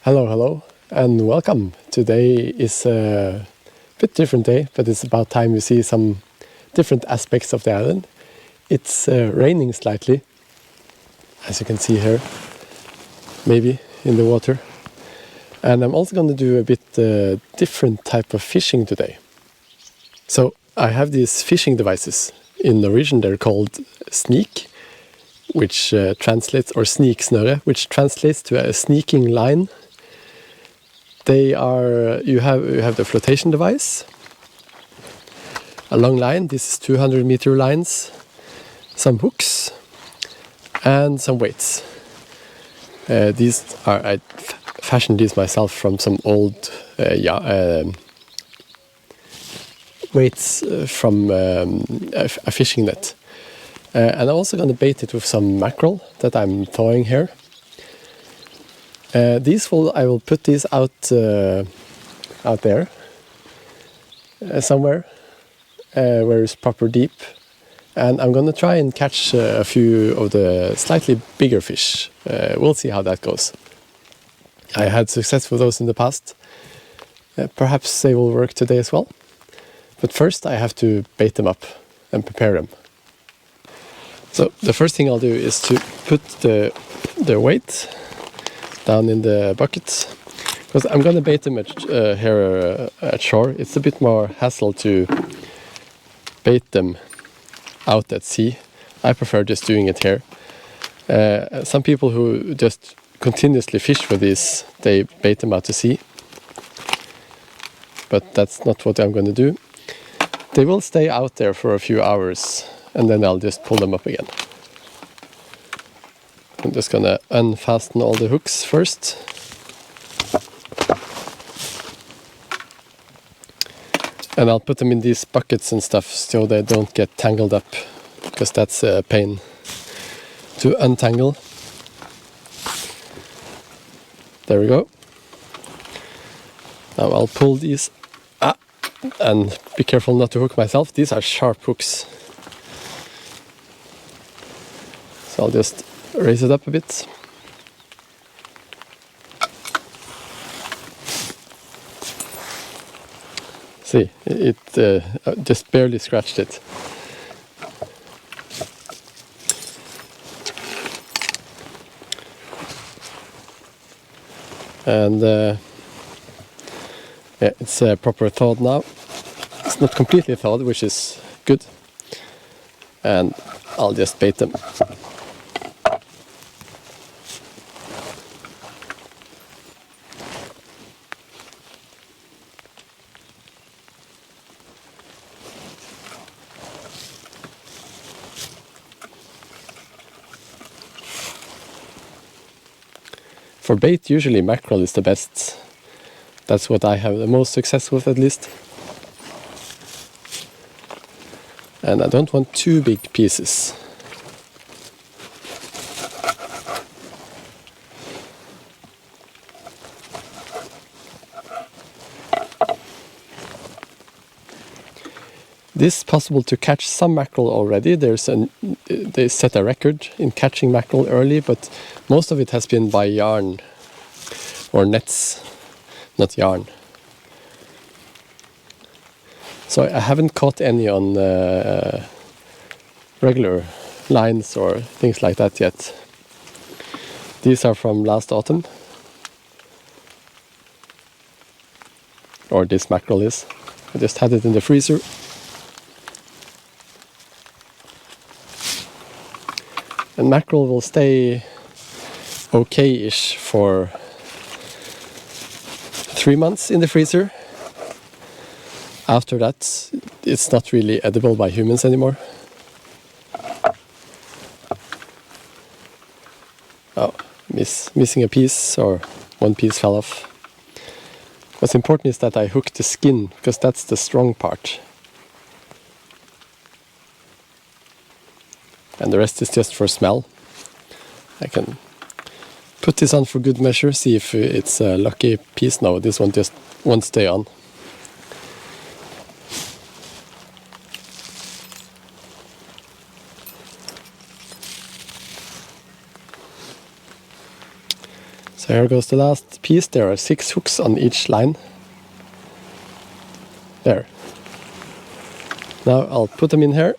Hello, hello, and welcome. Today is a bit different day, but it's about time we see some different aspects of the island. It's raining slightly, as you can see here, maybe in the water. And I'm also going to do a bit different type of fishing today. So I have these fishing devices. In Norwegian they're called sneak, which translates, or sniksnøre, which translates to a sneaking line. They are, you have the flotation device, a long line. This is 200-meter lines, some hooks, and some weights. I fashioned these myself from some old weights from a fishing net. And I'm also going to bait it with some mackerel that I'm thawing here. I will put these out there somewhere where it's proper deep, and I'm going to try and catch a few of the slightly bigger fish. We'll see how that goes. I had success with those in the past. Perhaps they will work today as well. But first I have to bait them up and prepare them. So the first thing I'll do is to put the weight down in the bucket, because I'm going to bait them here at shore. It's a bit more hassle to bait them out at sea. I prefer just doing it here. Some people who just continuously fish with these, they bait them out to sea. But that's not what I'm going to do. They will stay out there for a few hours, and then I'll just pull them up again. I'm just gonna unfasten all the hooks first. And I'll put them in these buckets and stuff so they don't get tangled up, because that's a pain to untangle. There we go. Now I'll pull these, and be careful not to hook myself. These are sharp hooks. So I'll just raise it up a bit. See, it just barely scratched it. And yeah, it's proper thawed now. It's not completely thawed, which is good. And I'll just bait them. For bait, usually mackerel is the best. That's what I have the most success with, at least. And I don't want too big pieces. It is possible to catch some mackerel already. They set a record in catching mackerel early, but most of it has been by yarn or nets, not yarn. So I haven't caught any on regular lines or things like that yet. These are from last autumn, or this mackerel is. I just had it in the freezer. And mackerel will stay okay-ish for 3 months in the freezer. After that, it's not really edible by humans anymore. Oh, missing a piece, or one piece fell off. What's important is that I hook the skin, because that's the strong part. And the rest is just for smell. I can put this on for good measure, see if it's a lucky piece. No, this one just won't stay on. So here goes the last piece. There are 6 hooks on each line. There. Now I'll put them in here.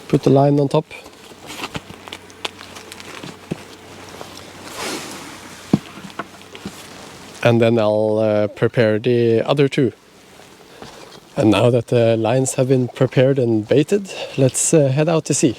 Put the line on top. And then I'll prepare the other 2. And now that the lines have been prepared and baited, let's head out to sea.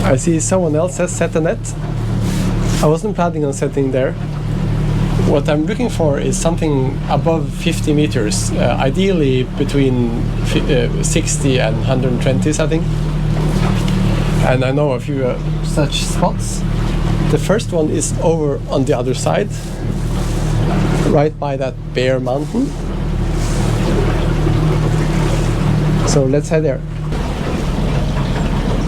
I see someone else has set a net. I wasn't planning on setting there. What I'm looking for is something above 50 meters, ideally between 60 and 120s, I think. And I know a few such spots. The first one is over on the other side, right by that bare mountain. So let's head there.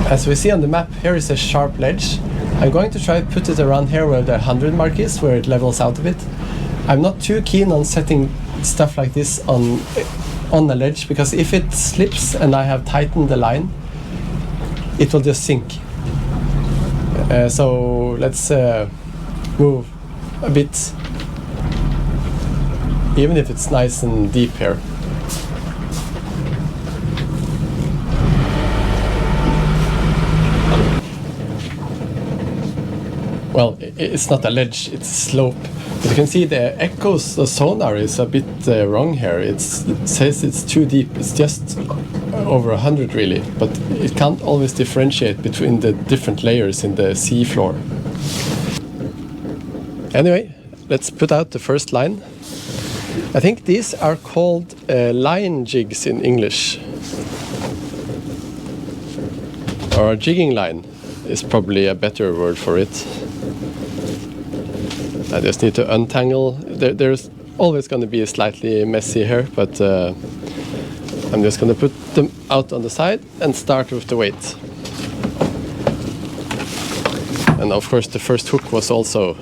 As we see on the map, here is a sharp ledge. I'm going to try to put it around here where the 100 mark is, where it levels out a bit. I'm not too keen on setting stuff like this on the ledge, because if it slips and I have tightened the line, it will just sink. So let's move a bit, even if it's nice and deep here. Well, it's not a ledge, it's a slope. But you can see the echoes, the sonar is a bit wrong here. It says it's too deep. It's just over 100 really, but it can't always differentiate between the different layers in the sea floor. Anyway, let's put out the first line. I think these are called line jigs in English. Or jigging line is probably a better word for it. I just need to untangle. There's always going to be slightly messy here, but I'm just going to put them out on the side and start with the weight. And of course the first hook was also...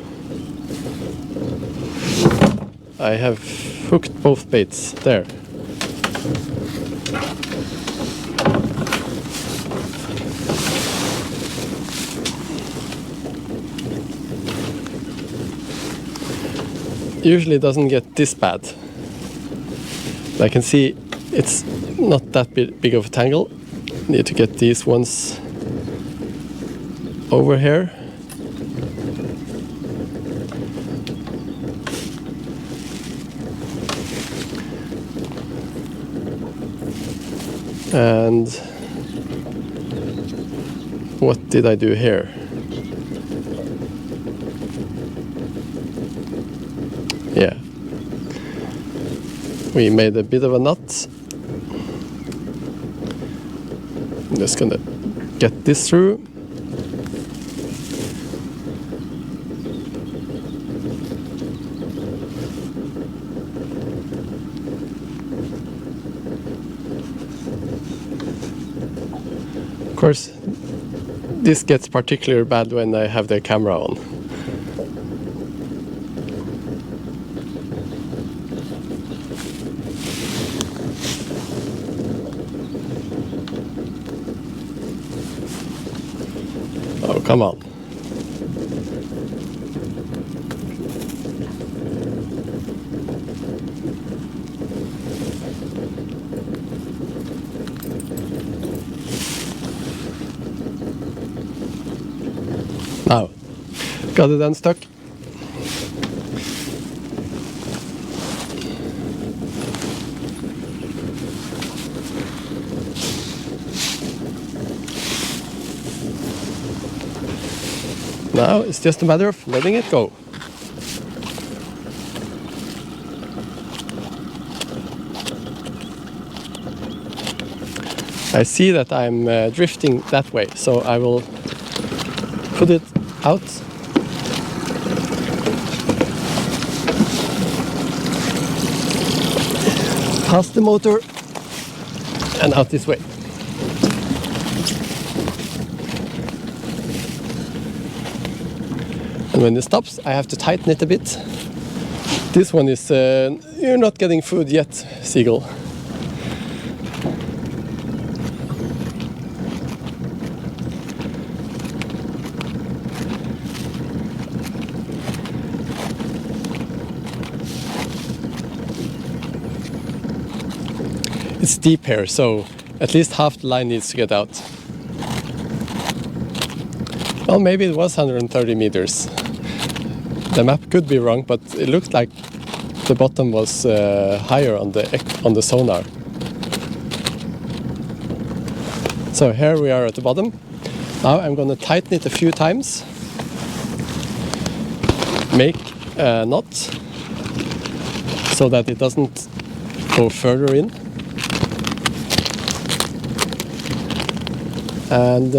I have hooked both baits there. Usually it doesn't get this bad. I can see it's not that big of a tangle. Need to get these ones over here. And what did I do here? Yeah, we made a bit of a knot. I'm just gonna get this through. Of course, this gets particularly bad when I have the camera on. Oh, come on. Now, got it unstuck. Now it's just a matter of letting it go. I see that I'm drifting that way, so I will put it out. Past the motor and out this way. And when it stops, I have to tighten it a bit. This one is, you're not getting food yet, seagull. It's deep here, so at least half the line needs to get out. Well, maybe it was 130 meters. The map could be wrong, but it looked like the bottom was higher on the sonar. So here we are at the bottom. Now I'm going to tighten it a few times. Make a knot so that it doesn't go further in. And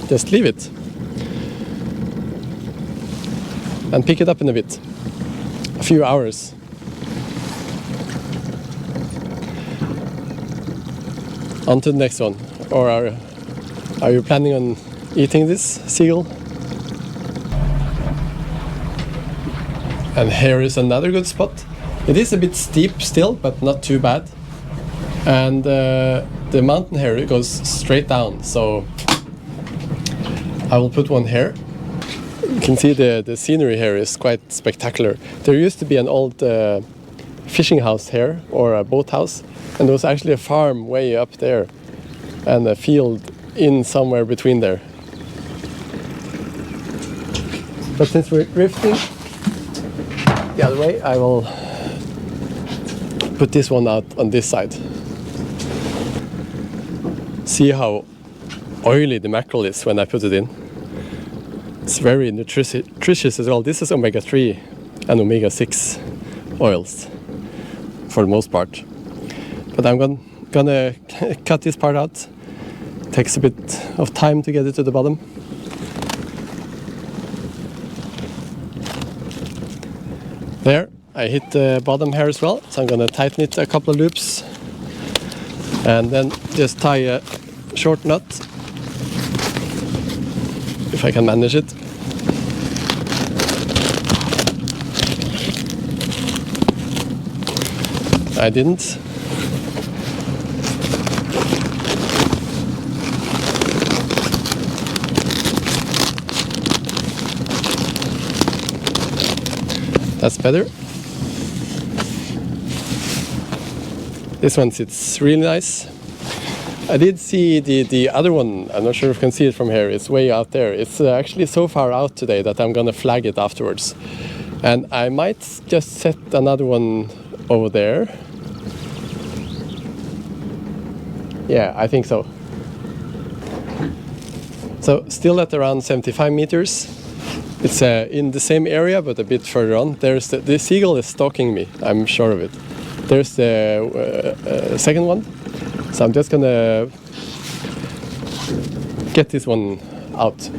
just leave it. And pick it up in a bit. A few hours. On to the next one. Or are you planning on eating this seagull? And here is another good spot. It is a bit steep still, but not too bad. And the mountain here, it goes straight down, so I will put one here. You can see the scenery here is quite spectacular. There used to be an old fishing house here, or a boat house, and there was actually a farm way up there and a field in somewhere between there. But since we're drifting the other way, I will put this one out on this side. See how oily the mackerel is when I put it in. It's very nutritious as well. This is omega-3 and omega-6 oils for the most part. But I'm gonna cut this part out. Takes a bit of time to get it to the bottom. There, I hit the bottom here as well, so I'm gonna tighten it a couple of loops and then just tie a short knot, if I can manage it. I didn't. That's better. This one sits really nice. I did see the other one. I'm not sure if you can see it from here. It's way out there. It's actually so far out today that I'm gonna flag it afterwards. And I might just set another one over there. Yeah, I think so. So still at around 75 meters. It's in the same area, but a bit further on. There's the seagull is stalking me. I'm sure of it. There's the second one. So I'm just gonna get this one out.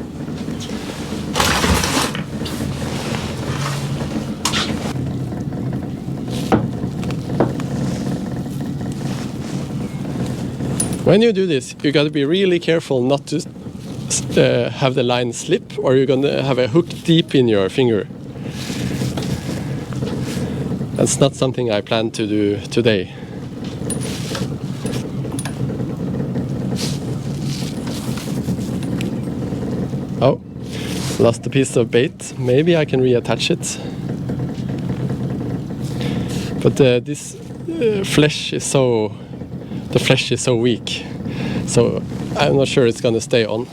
When you do this, you got to be really careful not to have the line slip, or you're going to have a hook deep in your finger. That's not something I plan to do today. Oh, lost a piece of bait. Maybe I can reattach it. But this flesh is so... the flesh is so weak. So I'm not sure it's gonna stay on.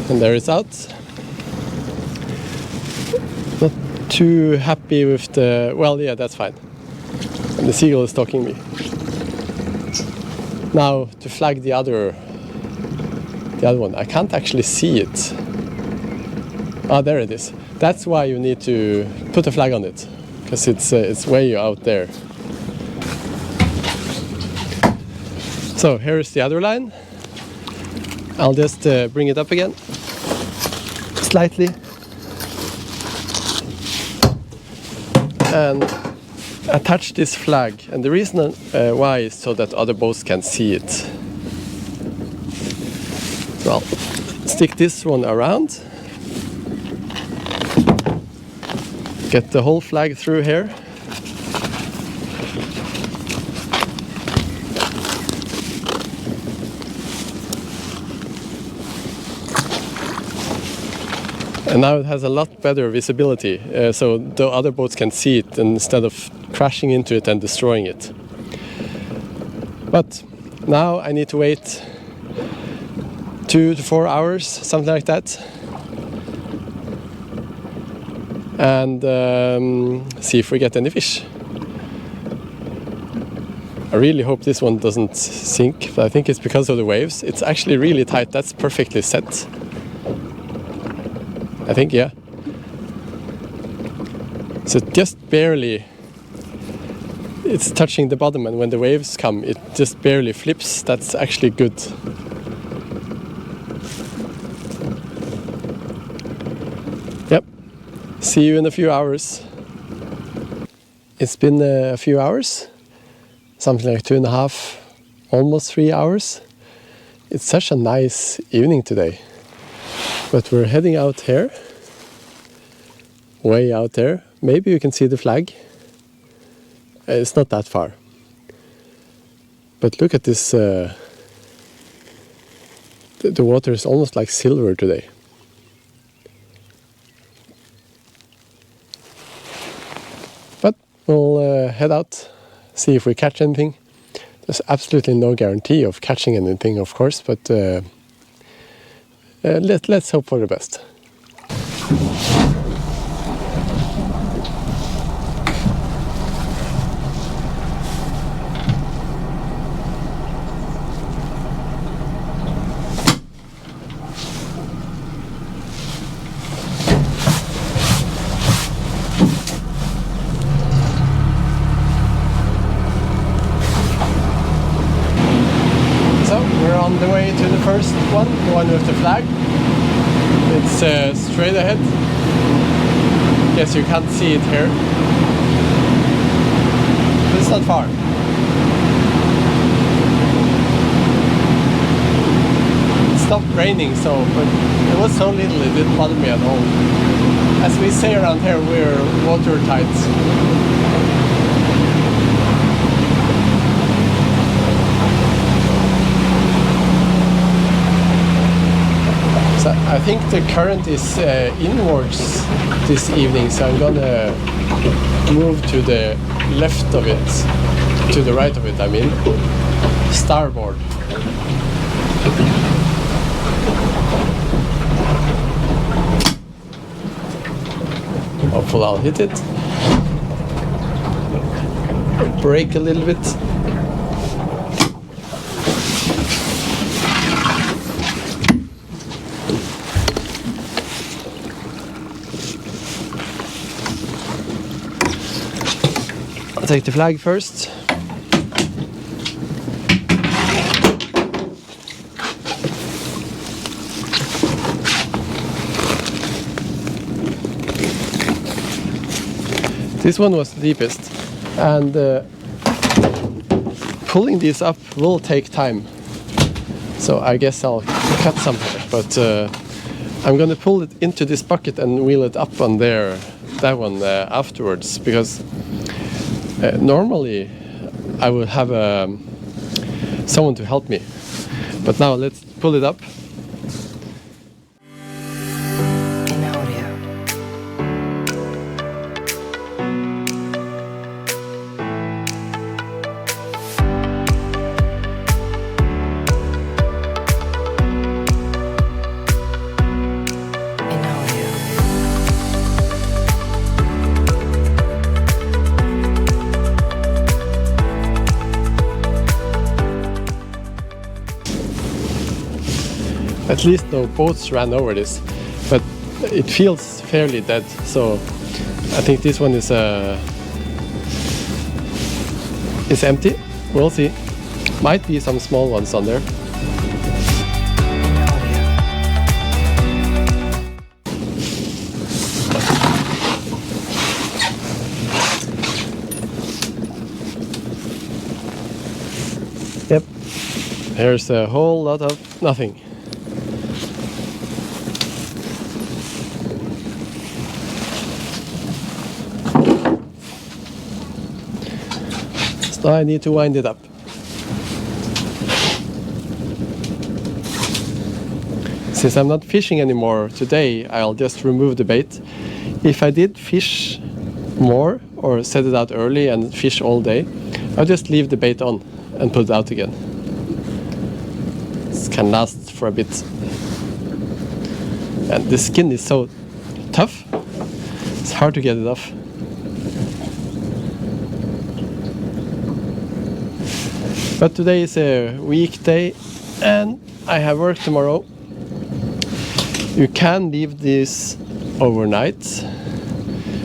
And there it's out. Not too happy with the... well, yeah, that's fine. And the seagull is stalking me. Now to flag the other one. I can't actually see it. Ah, there it is. That's why you need to put a flag on it, because it's way out there. So here's the other line. I'll just bring it up again, slightly, and attach this flag. And the reason why is so that other boats can see it. Well, stick this one around. Get the whole flag through here. And now it has a lot better visibility, so the other boats can see it instead of crashing into it and destroying it. But now I need to wait 2 to 4 hours, something like that, and see if we get any fish. I really hope this one doesn't sink, but I think it's because of the waves. It's actually really tight. That's perfectly set. I think, yeah. So just barely, it's touching the bottom, and when the waves come, it just barely flips. That's actually good. Yep. See you in a few hours. It's been a few hours, something like 2.5, almost 3 hours. It's such a nice evening today. But we're heading out here, way out there. Maybe you can see the flag. It's not that far. But look at this, the water is almost like silver today. But we'll head out, see if we catch anything. There's absolutely no guarantee of catching anything, of course, but let's hope for the best. On the way to the first one, the one with the flag. It's straight ahead. Guess you can't see it here, but it's not far. It stopped raining, so but it was so little it didn't bother me at all. As we say around here, we're watertight. So I think the current is inwards this evening, so I'm gonna move to the left of it, to the right of it, I mean, starboard. Hopefully I'll hit it. Brake a little bit. I'll take the flag first. This one was the deepest, and pulling these up will take time. So I guess I'll cut some here, but I'm gonna pull it into this bucket and wheel it up on there, that one afterwards, because normally I would have someone to help me. But now let's pull it up. At least no boats ran over this, but it feels fairly dead, so I think this one is empty. We'll see. Might be some small ones on there. Yep, there's a whole lot of nothing. So I need to wind it up. Since I'm not fishing anymore today, I'll just remove the bait. If I did fish more or set it out early and fish all day, I'll just leave the bait on and put it out again. This can last for a bit. And the skin is so tough, it's hard to get it off. But today is a weekday and I have work tomorrow. You can leave this overnight,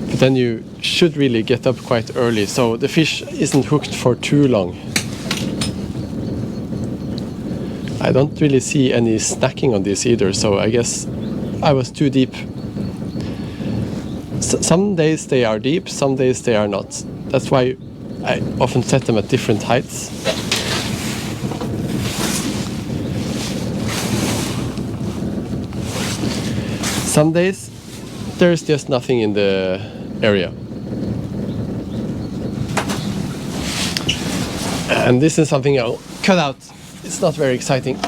but then you should really get up quite early so the fish isn't hooked for too long. I don't really see any snacking on this either, so I guess I was too deep. Some days they are deep, some days they are not. That's why I often set them at different heights. Some days there's just nothing in the area. And this is something I'll cut out. It's not very exciting.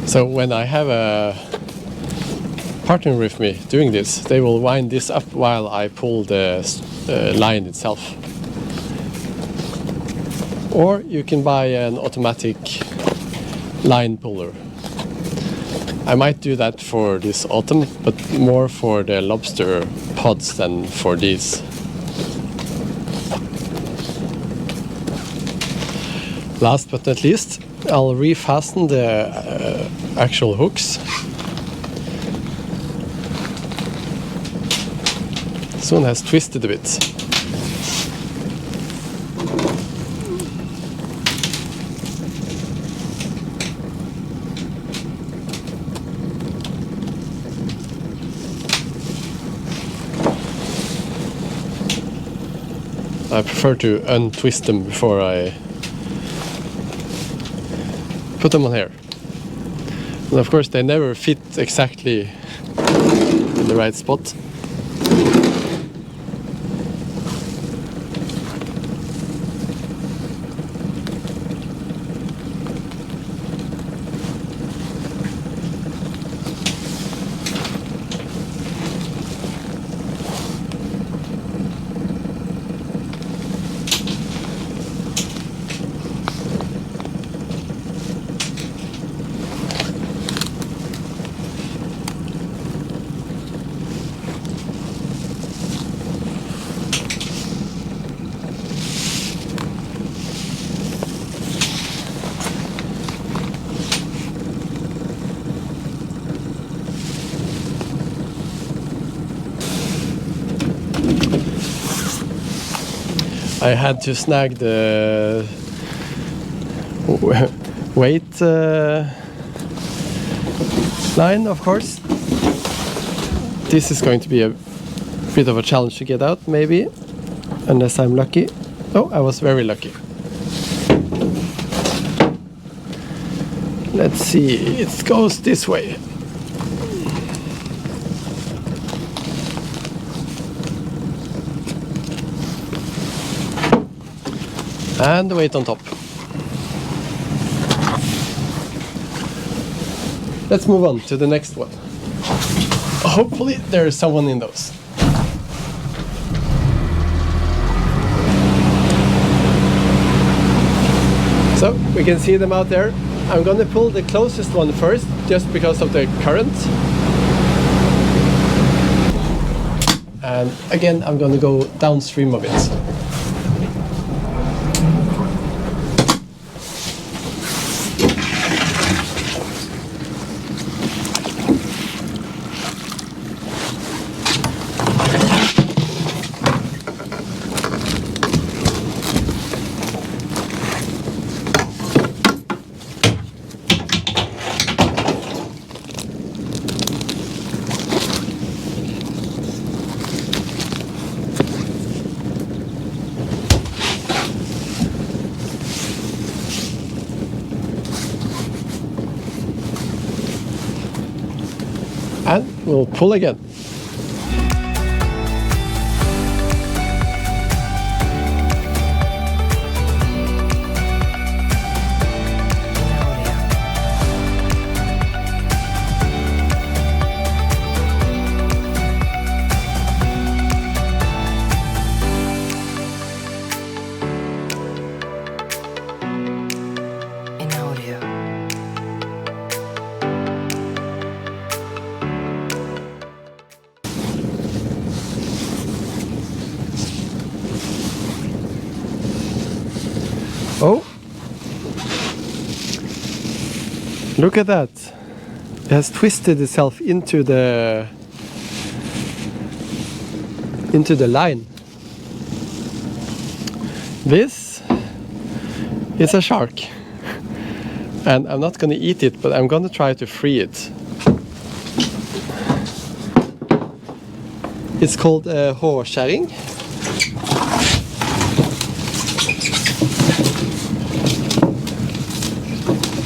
So when I have a partner with me doing this, they will wind this up while I pull the line itself. Or you can buy an automatic line puller. I might do that for this autumn, but more for the lobster pods than for these. Last but not least, I'll refasten the actual hooks. This one has twisted a bit. I prefer to untwist them before I put them on here. And of course they never fit exactly in the right spot. I had to snag the weight line, of course. This is going to be a bit of a challenge to get out, maybe, unless I'm lucky. Oh, I was very lucky. Let's see, it goes this way. And the weight on top. Let's move on to the next one. Hopefully there is someone in those. So we can see them out there. I'm going to pull the closest one first, just because of the current. And again, I'm going to go downstream of it. And we'll pull again. Oh, look at that. It has twisted itself into the line. This is a shark. And I'm not going to eat it, but I'm going to try to free it. It's called a hårkärring.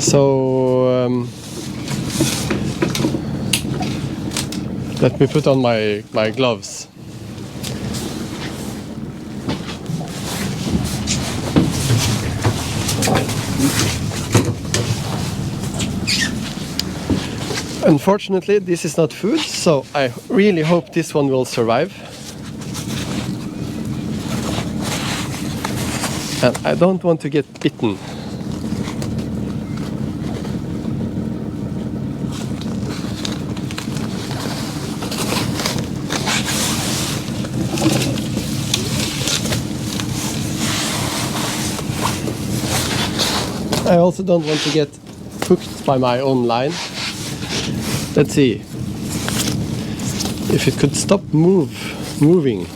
So let me put on my gloves. Unfortunately, this is not food, so I really hope this one will survive. And I don't want to get bitten. I also don't want to get hooked by my own line. Let's see if it could stop moving.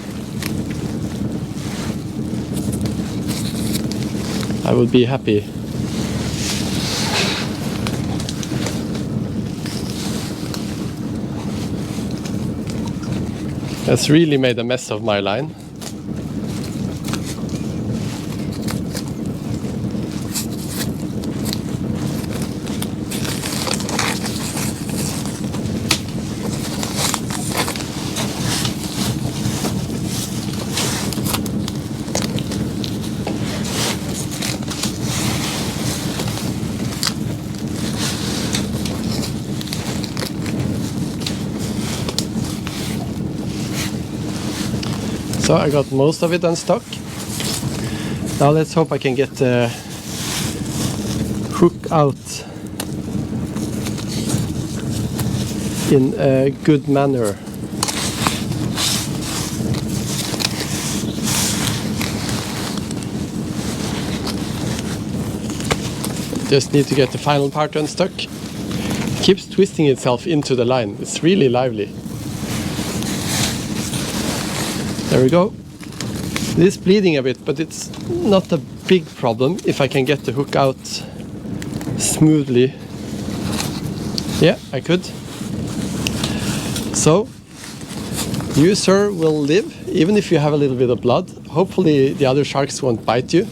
I would be happy. That's really made a mess of my line. So I got most of it unstuck. Now let's hope I can get the hook out in a good manner. Just need to get the final part unstuck. It keeps twisting itself into the line. It's really lively. There we go. It is bleeding a bit, but it's not a big problem if I can get the hook out smoothly. Yeah, I could. So, you, sir, will live, even if you have a little bit of blood. Hopefully the other sharks won't bite you.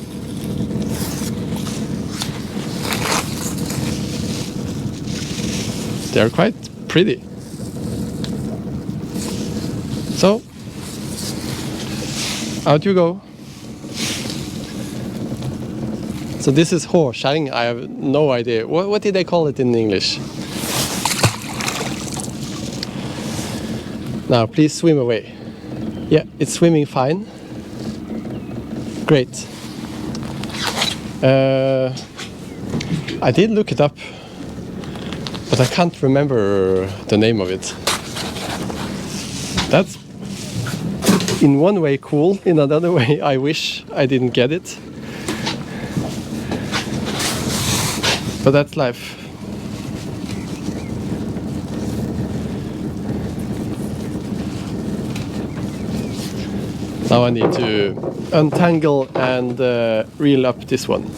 They're quite pretty. So, out you go. So this is hårskjæring. I have no idea. What did they call it in English? Now, please swim away. Yeah, it's swimming fine. Great. I did look it up, but I can't remember the name of it. That's in one way cool, in another way I wish I didn't get it. But that's life. Now I need to untangle and reel up this one.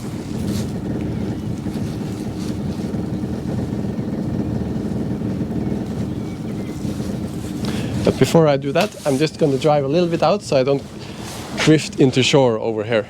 But before I do that, I'm just going to drive a little bit out so I don't drift into shore over here.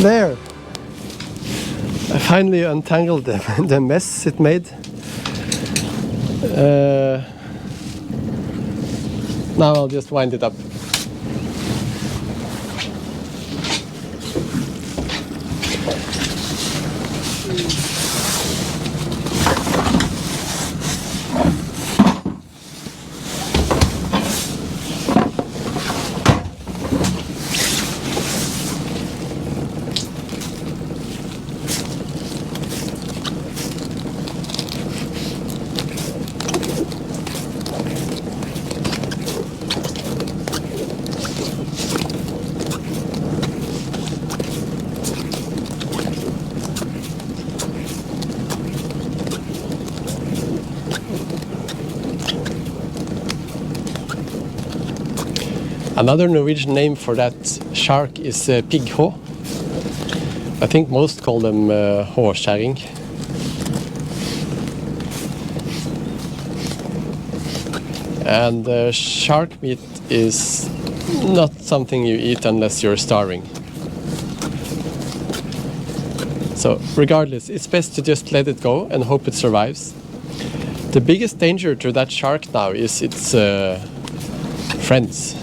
There! I finally untangled the mess it made. Now I'll just wind it up. Another Norwegian name for that shark is pigghå. I think most call them hårskjæring. And shark meat is not something you eat unless you're starving. So regardless, it's best to just let it go and hope it survives. The biggest danger to that shark now is its friends.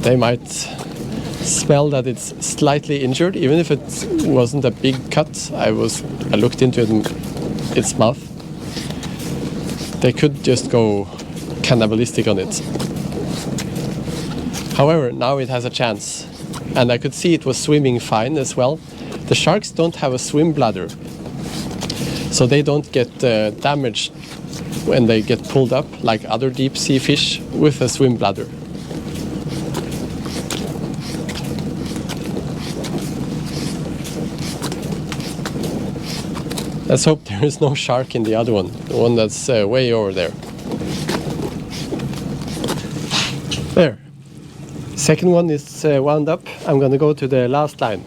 They might smell that it's slightly injured, even if it wasn't a big cut. I looked into its mouth. They could just go cannibalistic on it. However, now it has a chance. And I could see it was swimming fine as well. The sharks don't have a swim bladder, so they don't get damaged when they get pulled up like other deep sea fish with a swim bladder. Let's hope there is no shark in the other one, the one that's way over there. There. Second one is wound up. I'm going to go to the last line.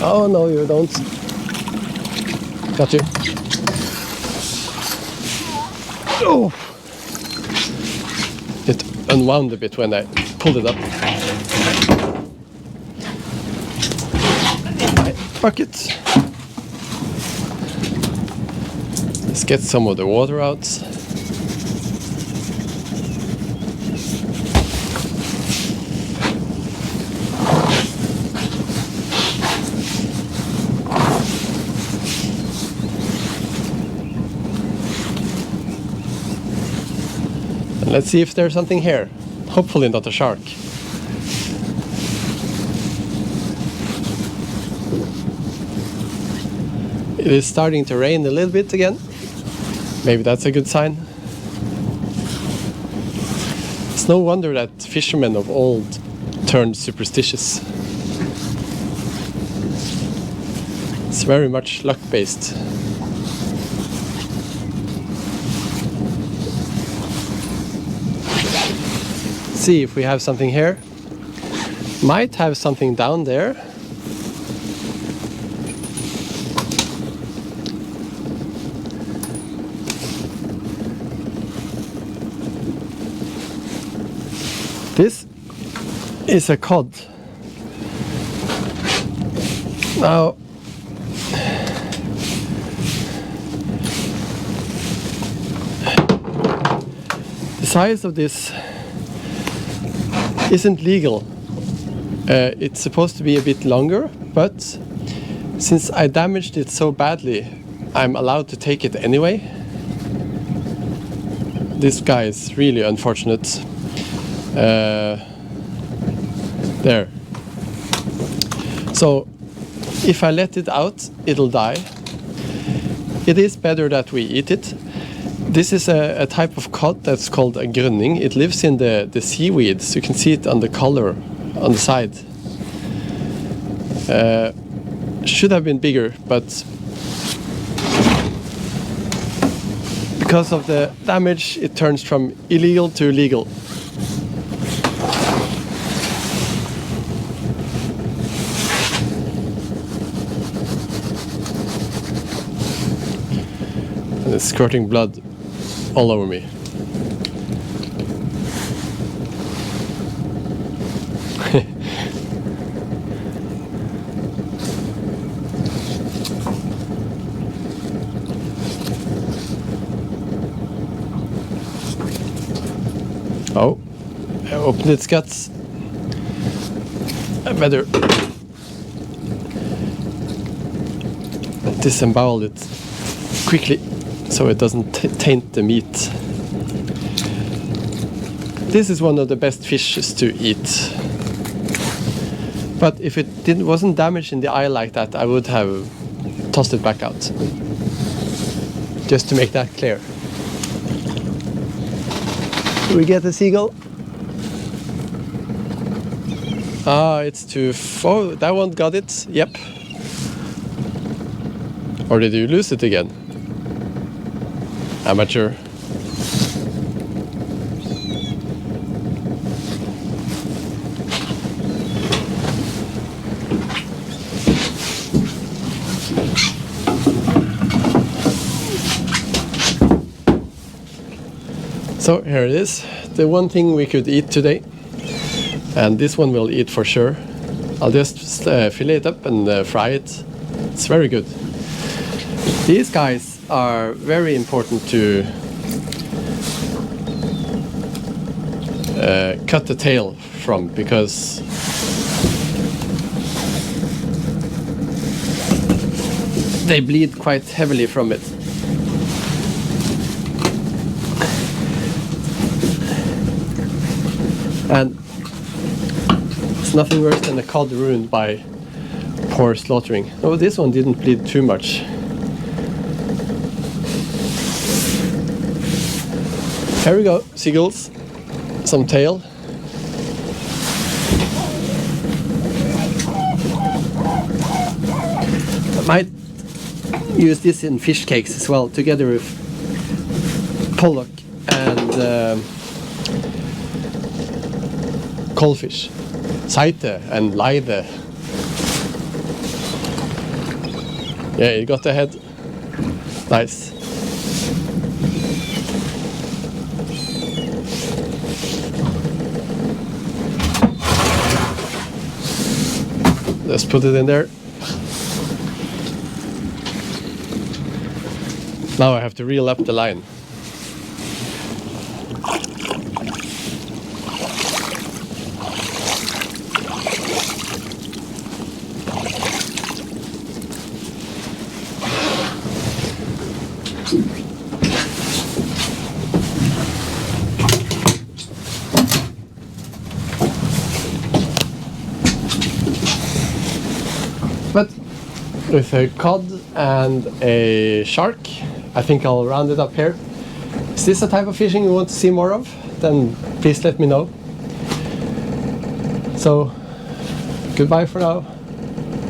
Oh no, you don't. Got you. Oh! It unwound a bit when I pulled it up. In my bucket. Let's get some of the water out. And let's see if there's something here. Hopefully not a shark. It is starting to rain a little bit again. Maybe that's a good sign. It's no wonder that fishermen of old turned superstitious. It's very much luck-based. See if we have something here. Might have something down there. This is a cod. Now, the size of this isn't legal. It's supposed to be a bit longer, but since I damaged it so badly, I'm allowed to take it anyway. This guy is really unfortunate. There. So if I let it out, it'll die. It is better that we eat it. This is a type of cod that's called a grunning. It lives in the seaweeds. You can see it on the color on the side. Should have been bigger, but because of the damage, it turns from illegal to legal. And it's squirting blood all over me. Oh, I opened its guts. I better disembowel it quickly so it doesn't taint the meat. This is one of the best fishes to eat. But if it wasn't damaged in the eye like that, I would have tossed it back out. Just to make that clear. Do we get a seagull? Ah, it's too far. That one got it. Yep. Or did you lose it again? Amateur. So here it is, the one thing we could eat today, and this one we'll eat for sure. I'll just fillet it up and fry it. It's very good. These guys are very important to cut the tail from, because they bleed quite heavily from it. And it's nothing worse than a cod ruined by poor slaughtering. Oh, this one didn't bleed too much. Here we go, seagulls. Some tail. I might use this in fish cakes as well, together with pollock and coalfish, saite and leide. Yeah, it got the head. Nice. Let's put it in there. Now I have to reel up the line. But with a cod and a shark, I think I'll round it up here. Is this the type of fishing you want to see more of? Then please let me know. So, goodbye for now.